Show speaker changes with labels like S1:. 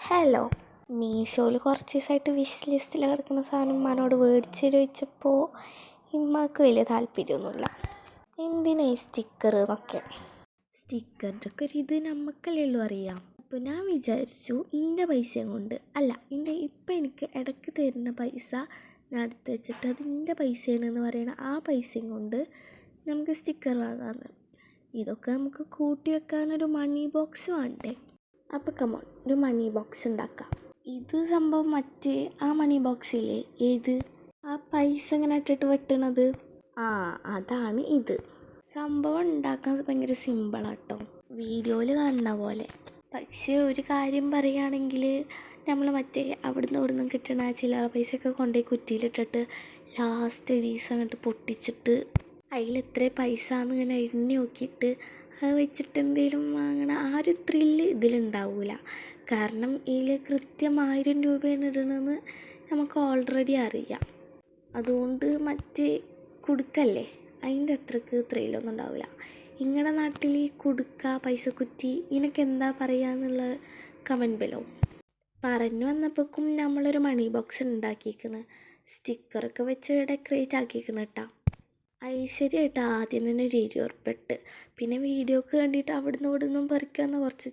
S1: Hello, മീഷോയിൽ കുറച്ച് ദിവസമായിട്ട് wish ലിസ്റ്റിൽ കിടക്കുന്ന സാധനം ഉമ്മാനോട് മേടിച്ച് ചോദിച്ചപ്പോൾ ഉമ്മാക്ക് വലിയ താല്പര്യമൊന്നുമില്ല. എന്തിനാ ഈ സ്റ്റിക്കർ എന്നൊക്കെ. സ്റ്റിക്കറിൻ്റെ ഒക്കെ ഒരു ഇത് നമുക്കല്ലേ ഉള്ളൂ അറിയാം. അപ്പോൾ ഞാൻ വിചാരിച്ചു എൻ്റെ പൈസയും കൊണ്ട് ഇപ്പം എനിക്ക് ഇടയ്ക്ക് തരുന്ന പൈസ ഞാൻ എടുത്ത് വെച്ചിട്ട് അത് എൻ്റെ പൈസയാണെന്ന് പറയുന്ന ആ പൈസയും കൊണ്ട് നമുക്ക് സ്റ്റിക്കർ വാങ്ങാമെന്ന്. ഇതൊക്കെ നമുക്ക് കൂട്ടി വെക്കാനൊരു മണി ബോക്സ് വേണ്ടേ. അപ്പോൾ കമോൺ, ഒരു മണി ബോക്സ് ഉണ്ടാക്കാം. ഇത് സംഭവം ആ മണി ബോക്സില്ലേ, ഏത് ആ പൈസ ഇങ്ങനെ ഇട്ടിട്ട് വെട്ടണത്, അതാണ് ഇത്. സംഭവം ഉണ്ടാക്കാൻ ഭയങ്കര സിമ്പിളാട്ടോ, വീഡിയോയിൽ കാണുന്ന പോലെ. പക്ഷേ ഒരു കാര്യം പറയുകയാണെങ്കിൽ നമ്മൾ അവിടുന്ന് ഇവിടുന്ന് കിട്ടണ ചില്ലറ പൈസയൊക്കെ കൊണ്ടുപോയി കുറ്റിയിലിട്ടിട്ട് ലാസ്റ്റ് ഒരു ദിവസം അങ്ങോട്ട് പൊട്ടിച്ചിട്ട് അതിൽ എത്ര പൈസ എന്നിങ്ങനെ എണ്ണി നോക്കിയിട്ട് അത് വെച്ചിട്ട് എന്തെങ്കിലും വാങ്ങണ ആ ഒരു ത്രില്ല് ഇതിലുണ്ടാവില്ല. കാരണം ഇതിൽ കൃത്യം 1000 രൂപയാണ് ഇടണമെന്ന് നമുക്ക് ഓൾറെഡി അറിയാം. അതുകൊണ്ട് കുടുക്കല്ലേ, അതിൻ്റെ അത്രക്ക് ത്രില്ലൊന്നും ഉണ്ടാവില്ല. നിങ്ങളുടെ നാട്ടിൽ കുടുക്ക, പൈസക്കുറ്റി ഇതിനൊക്കെ എന്താ പറയുക എന്നുള്ള കമൻറ്റ് ബിലോ. പറഞ്ഞു വന്നപ്പോഴേക്കും നമ്മളൊരു മണി ബോക്സ് ഉണ്ടാക്കിയിരിക്കണ്, സ്റ്റിക്കറൊക്കെ വെച്ച് ഡെക്കറേറ്റ് ആക്കിയിരിക്കണം കേട്ടോ. ഐശ്വര്യമായിട്ട് ആദ്യം തന്നെ ഒരു 20 ഉറുപ്പിക ഇട്ട്, പിന്നെ വീഡിയോക്ക് വേണ്ടിയിട്ട് അവിടുന്ന് ഇവിടുന്നും പറിക്കാമെന്ന് കുറച്ച്